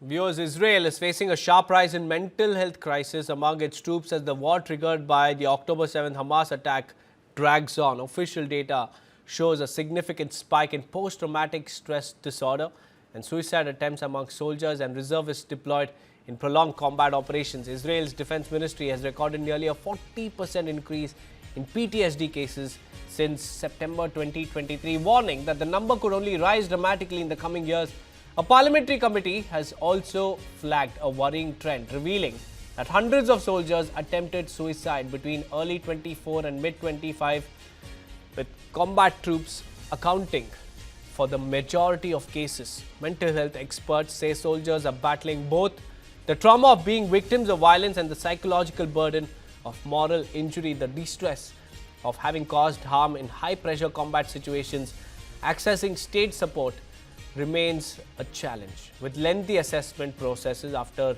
Viewers, Israel is facing a sharp rise in mental health crisis among its troops as the war triggered by the October 7th Hamas attack drags on. Official data shows a significant spike in post-traumatic stress disorder and suicide attempts among soldiers and reservists deployed in prolonged combat operations. Israel's defense ministry has recorded nearly a 40% increase in PTSD cases since September 2023, warning that the number could only rise dramatically in the coming years. A parliamentary committee has also flagged a worrying trend, revealing that hundreds of soldiers attempted suicide between early 24 and mid 25, with combat troops accounting for the majority of cases. Mental health experts say soldiers are battling both the trauma of being victims of violence and the psychological burden of moral injury, the distress of having caused harm in high-pressure combat situations. Accessing state support remains a challenge, with lengthy assessment processes after,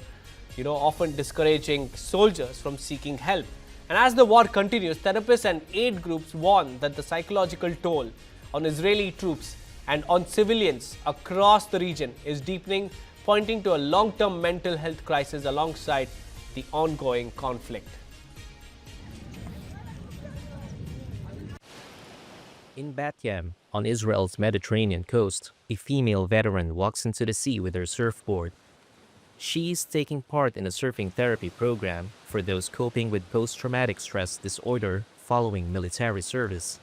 often discouraging soldiers from seeking help. And as the war continues, therapists and aid groups warn that the psychological toll on Israeli troops and on civilians across the region is deepening, pointing to a long-term mental health crisis alongside the ongoing conflict. In Bat Yam, on Israel's Mediterranean coast, a female veteran walks into the sea with her surfboard. She is taking part in a surfing therapy program for those coping with post-traumatic stress disorder following military service.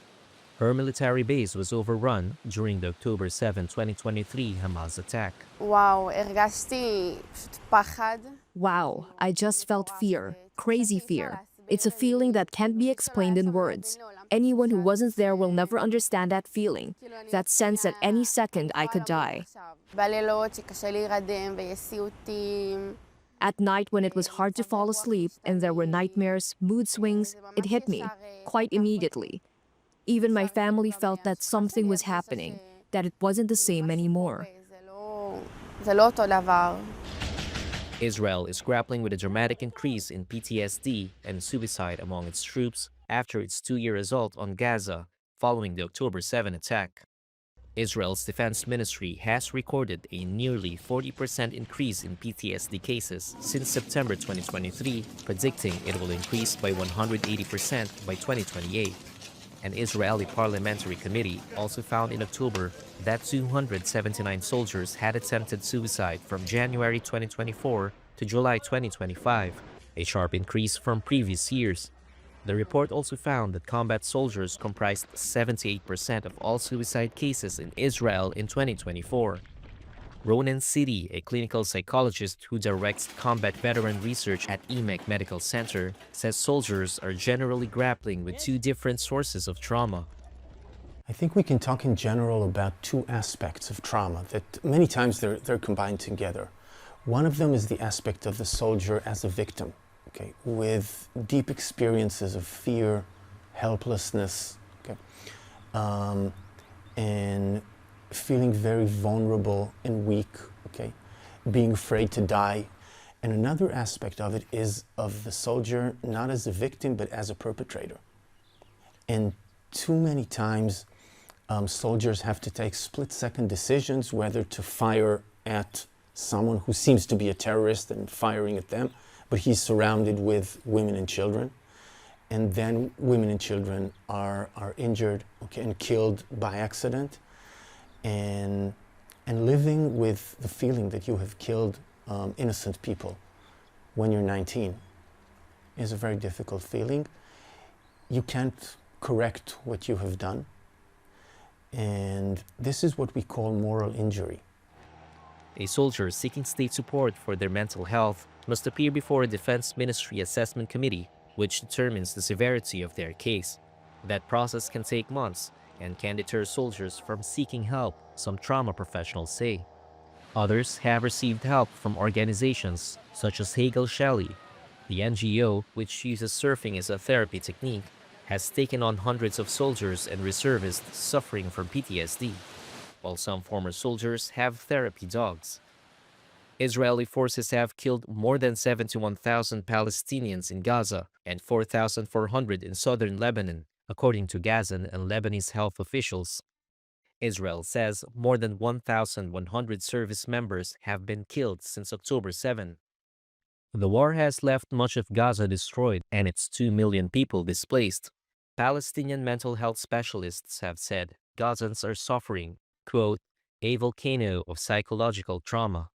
Her military base was overrun during the October 7, 2023 Hamas attack. וואו, הרגשתי פשוט פחד. Wow, I just felt fear, crazy fear. It's a feeling that can't be explained in words. Anyone who wasn't there will never understand that feeling, that sense that any second I could die. בלילות שקשה להירדם ויש סיוטים. At night when it was hard to fall asleep and there were nightmares, mood swings, it hit me, quite immediately. Even my family felt that something was happening, that it wasn't the same anymore. זה לא אותו דבר. Israel is grappling with a dramatic increase in PTSD and suicide among its troops after its two-year assault on Gaza following the October 7 attack. Israel's defense ministry has recorded a nearly 40% increase in PTSD cases since September 2023, predicting it will increase by 180% by 2028. An Israeli parliamentary committee also found in October that 279 soldiers had attempted suicide from January 2024 to July 2025, a sharp increase from previous years. The report also found that combat soldiers comprised 78% of all suicide cases in Israel in 2024. Ronen, Sidi, a clinical psychologist who directs combat veteran research at EMEC Medical Center, says soldiers are generally grappling with two different sources of trauma. I think we can talk in general about two aspects of trauma that many times they're combined together. One of them is the aspect of the soldier as a victim, okay, with deep experiences of fear, helplessness, okay, and feeling very vulnerable and weak, okay, being afraid to die. And another aspect of it is of the soldier not as a victim but as a perpetrator. And too many times soldiers have to take split-second decisions whether to fire at someone who seems to be a terrorist and firing at them, but he's surrounded with women and children. And then women and children are injured, okay, and killed by accident. And living with the feeling that you have killed innocent people when you're 19 is a very difficult feeling. You can't correct what you have done. And this is what we call moral injury. A soldier seeking state support for their mental health must appear before a Defense Ministry Assessment Committee, which determines the severity of their case. That process can take months and can deter soldiers from seeking help, some trauma professionals say. Others have received help from organizations such as Hagel Shelley. The NGO, which uses surfing as a therapy technique, has taken on hundreds of soldiers and reservists suffering from PTSD, while some former soldiers have therapy dogs. Israeli forces have killed more than 71,000 Palestinians in Gaza and 4,400 in southern Lebanon, according to Gazan and Lebanese health officials. Israel says more than 1,100 service members have been killed since October 7. The war has left much of Gaza destroyed and its 2 million people displaced. Palestinian mental health specialists have said Gazans are suffering, quote, a volcano of psychological trauma.